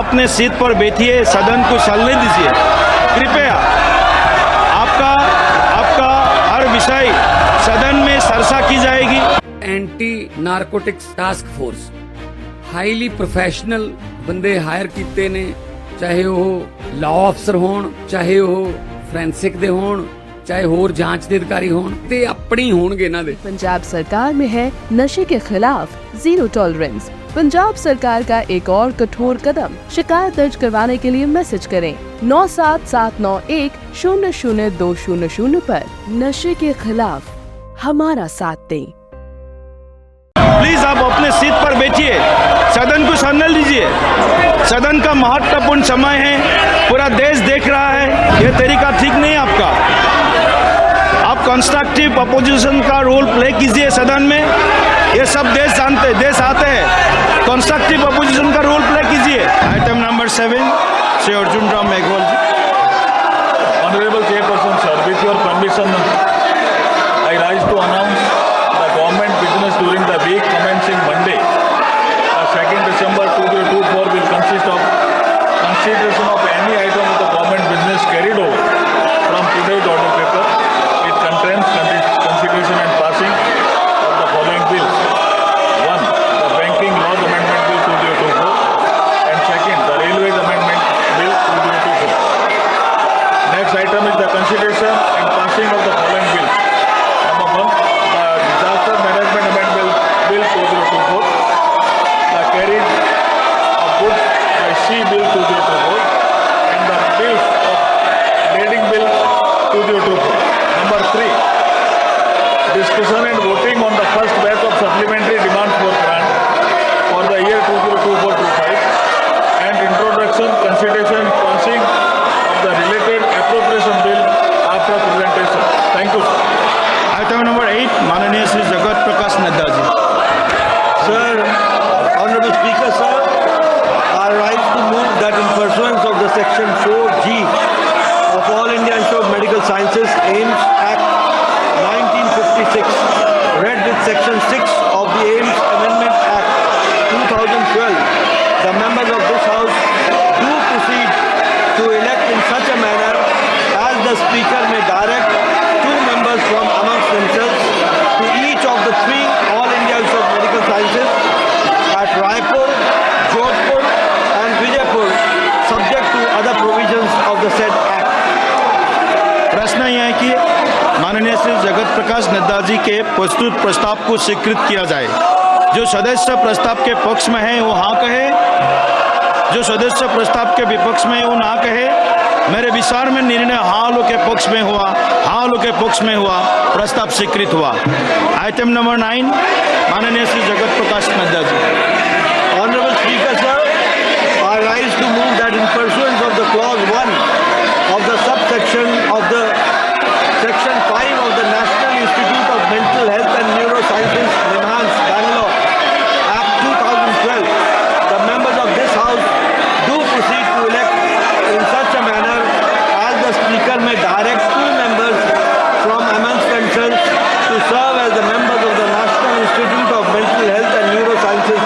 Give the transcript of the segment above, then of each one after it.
अपने सीट पर बैठिए, सदन को चलने दीजिए कृपया। आपका हर विषय सदन में चर्चा की जाएगी। Anti narcotics task force highly professional बंदे हायर कीते ने, चाहे वो लॉ अफसर होण, चाहे वो फोरेंसिक दे होण, चाहे होर जांच दे अधिकारी होण, ते अपनी होणगे इन्हां दे। पंजाब सरकार में है नशे के खिलाफ जीरो टॉलरेंस। पंजाब सरकार का एक और कठोर कदम। शिकायत दर्ज करवाने के लिए मैसेज करें 9779100200 पर। नशे के खिलाफ हमारा साथ दें। प्लीज आप अपने सीट पर बैठिए, सदन को चलने दीजिए। सदन का महत्वपूर्ण समय है, पूरा देश देख रहा है। ये तरीका ठीक नहीं है आपका। आप कंस्ट्रक्टिव अपोजिशन का रोल प्ले कीजिए सदन में। ये सब देश जानते, देश आते हैं। कंस्ट्रक्टिव अपोजिशन का रोल प्ले कीजिए। Item number 7 Shri Arjun Ram Meghwal ji. Honorable Chairperson, sir, with your permission, I rise to announce the government business during the week commencing Monday, 2nd December 2024 will consist of consideration of any item of the government business carried over from today's order paper. It contains consideration and passing of the following bills. 1. The Banking Laws Amendment Bill 2024 and 2nd, the Railways Amendment Bill 2024. Next item is the consideration and passing of the following bills. Number 1, the Disaster Management Amendment Bill 2024, the Carriage of Goods by Sea Bill 2024, and the bills of Lading Bill 2024. Number 3, discussion and voting on the first batch of supplementary demands for grant for the year 2024-25 and introduction, consideration, passing of the related appropriation bill after presentation. Thank you, sir. Item number 8 माननीय Shri Jagat Prakash Nadda ji. Sir, Honorable Speaker, sir, I rise to move that in pursuance of the Section 4G of All India Institute of Medical Sciences AIMS Act 1956, read with Section 6 of the AIMS Amendment Act 2012, the members of this House do proceed to elect in such a manner as the Speaker may direct 2 members from amongst themselves to each of the 3 All India Institute of Medical Sciences at Raipur, Jodhpur and Vijaypur, subject to other provisions of the said Act. प्रश्न यह है कि माननीय श्री जगत प्रकाश नड्डा जी के प्रस्तुत प्रस्ताव को स्वीकृत किया जाए। जो सदस्य प्रस्ताव के पक्ष में है वो हाँ कहे, जो सदस्य प्रस्ताव के विपक्ष में वो ना कहे। मेरे विचार में निर्णय हाँ लोग के पक्ष में हुआ, हाँ लोग के पक्ष में हुआ, प्रस्ताव स्वीकृत हुआ। आइटम नंबर 9 माननीय Shri Jagat Prakash Nadda ji. Honorable Speaker, sir, I rise to move that in pursuance of the clause 1 of the subsection of the section 5 of the National Institute of Mental Health and Neurosciences, Nimhans, Bangalore, Act 2012, the members of this House do proceed to elect in such a manner as the Speaker may direct 2 members from amongst themselves to serve as the members of the National Institute of Mental Health and Neurosciences,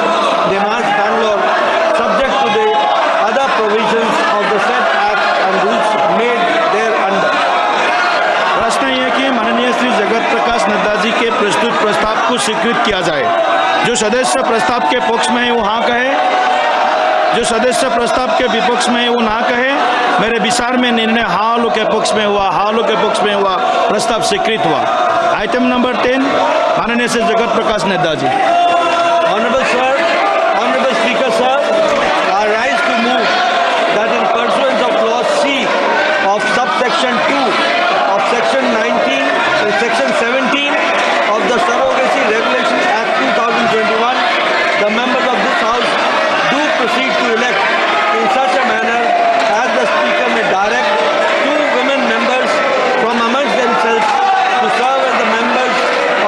Nimhans, Bangalore, subject to the other provisions of the said Act and rules made thereunder. प्रश्न यह कि माननीय श्री जगत प्रकाश नड्डा जी के प्रस्तुत प्रस्ताव को स्वीकृत किया जाए। जो सदस्य प्रस्ताव के पक्ष में है वो हाँ कहे, जो सदस्य प्रस्ताव के विपक्ष में है वो ना कहे। मेरे विचार में निर्णय हाँ लोग के पक्ष में हुआ, हाँ लोग के पक्ष में हुआ, प्रस्ताव स्वीकृत हुआ। आइटम नंबर 10 माननीय Shri Jagat Prakash Nadda ji. Honorable sir, Honorable Speaker, sir, I rise to move that in pursuance of clause C of subsection 2 of section 19 and section 17 of the Surrogacy Regulation Act 2021, the members of this House do proceed to elect in such a manner as the Speaker may direct 2 women members from amongst themselves to serve as the members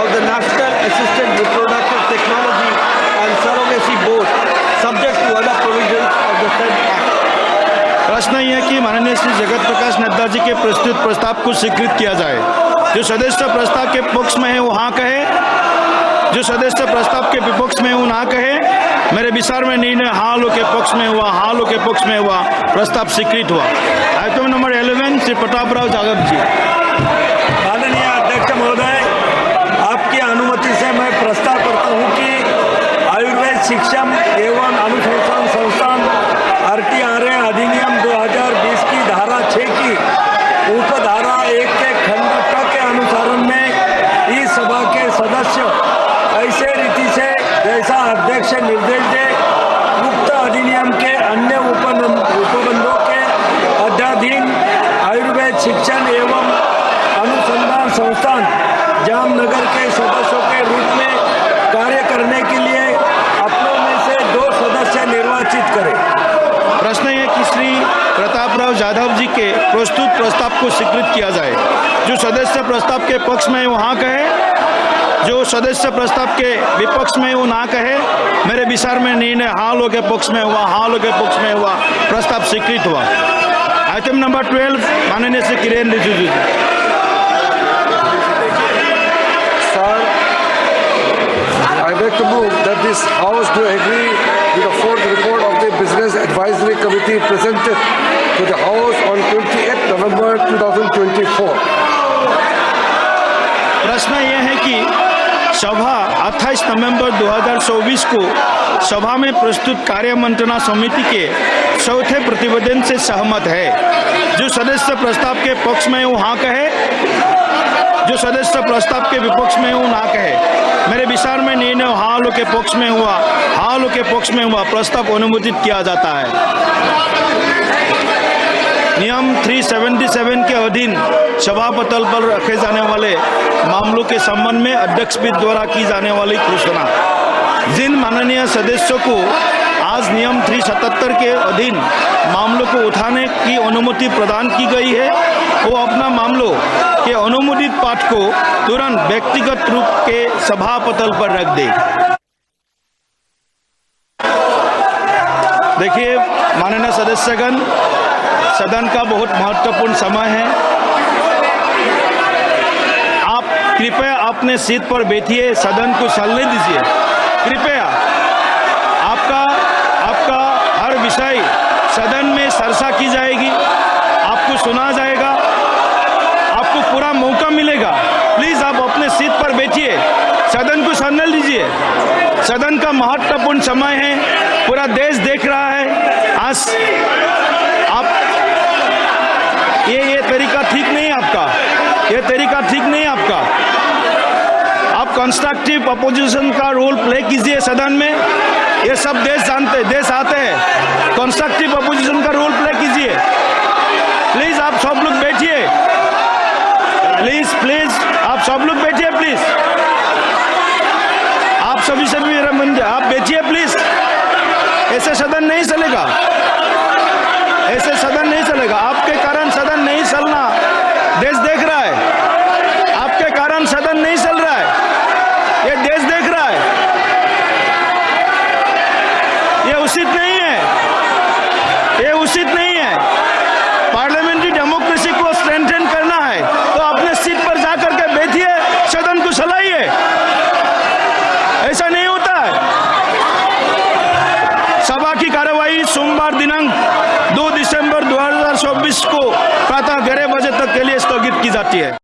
of the National Assisted Reproductive Technology and Surrogacy Board, subject to other provisions of the said Act. प्रश्न यह कि माननीय श्री जगत प्रकाश नड्डा जी के प्रस्तुत प्रस्ताव को स्वीकृत किया जाए। जो सदस्य प्रस्ताव के पक्ष में है वो हाँ कहे, जो सदस्य प्रस्ताव के विपक्ष में हूँ ना कहे, मेरे विचार में निर्णय हाँ लोग के पक्ष में हुआ, हाँ लोग के पक्ष में हुआ, प्रस्ताव स्वीकृत हुआ। आइटम नंबर 11 श्री प्रतापराव जाधव जी। माननीय अध्यक्ष महोदय, आपकी अनुमति से मैं प्रस्ताव करता हूं कि आयुर्वेद शिक्षण एवं अनुसंधान संस्थान RTRA अधिनियम 2020 की धारा 6 की उपधारा 1 के खंड क के अनुसारण में इस सभा के सदस्य ऐसे रीति से जैसा अध्यक्ष निर्देश दे उक्त अधिनियम के अन्य उपबंधों के अध्याधीन आयुर्वेद शिक्षण एवं अनुसंधान संस्थान जामनगर के सदस्यों के रूप में कार्य करने के लिए अपनों में से 2 सदस्य निर्वाचित करें। प्रश्न है कि श्री प्रतापराव जाधव जी के प्रस्तुत प्रस्ताव को स्वीकृत किया जाए। जो सदस्य प्रस्ताव के पक्ष में वो हाँ कहे, जो सदस्य प्रस्ताव के विपक्ष में वो ना कहे, मेरे विचार में निर्णय हाँ लोग के पक्ष में हुआ, हाँ लोग के पक्ष में हुआ, प्रस्ताव स्वीकृत हुआ। आइटम नंबर 12 माननीय श्री किरेन रिजिजू जी। Sir, I beg to move that this House do agree with the 4th report of the Business Advisory Committee presented to the House on 28 November 2024. प्रश्न यह है कि सभा 28 नवंबर 2024 को सभा में प्रस्तुत कार्य मंत्रणा समिति के चौथे प्रतिवेदन से सहमत है। जो सदस्य प्रस्ताव के पक्ष में वो हाँ कहे, जो सदस्य प्रस्ताव के विपक्ष में वो ना कहे, मेरे विचार में निर्णय हाँ लोग के पक्ष में हुआ, हाँ लोग के पक्ष में हुआ, प्रस्ताव अनुमोदित किया जाता है। नियम 377 के अधीन सभापटल पर रखे जाने वाले मामलों के संबंध में अध्यक्ष पीठ द्वारा की जाने वाली घोषणा। जिन माननीय सदस्यों को आज नियम 377 के अधीन मामलों को उठाने की अनुमति प्रदान की गई है, वो अपना मामलों के अनुमोदित पाठ को तुरंत व्यक्तिगत रूप के सभापटल पर रख दे। देखिए माननीय सदस्यगण, सदन का बहुत महत्वपूर्ण समय है। आप कृपया अपने सीट पर बैठिए, सदन को चलने दीजिए। कृपया आपका हर विषय सदन में चर्चा की जाएगी, आपको सुना जाएगा, आपको पूरा मौका मिलेगा। प्लीज आप अपने सीट पर बैठिए, सदन को चलने दीजिए। सदन का महत्वपूर्ण समय है, पूरा देश देख रहा है। आज आप ये तरीका ठीक नहीं है आपका, ये तरीका ठीक नहीं है आपका। आप कंस्ट्रक्टिव अपोजिशन का रोल प्ले कीजिए सदन में। ये सब देश जानते, देश आते हैं। कंस्ट्रक्टिव अपोजिशन का रोल प्ले कीजिए। प्लीज आप सब लोग बैठिए, प्लीज आप सब लोग बैठिए। प्लीज आप सभी से मेरा मन, आप बैठिए प्लीज। ऐसे सदन नहीं चलेगा, ऐसे सदन नहीं चलेगा। आपके कारण सदन नहीं चलना, देश देख रहा है। आपके कारण सदन नहीं चल रहा है, ये देश देख रहा है। ये उचित नहीं है, ये उचित नहीं है। पार्लियामेंट्री डेमोक्रेसी को स्ट्रेंथन करना है तो अपने सीट पर जाकर के बैठिए, सदन को चलाइए। ऐसा नहीं होता है। सभा की कार्यवाही सोमवार दिनांक 2 दिसंबर 2024 को प्रातः 11 बजे तक के लिए स्थगित की जाती है।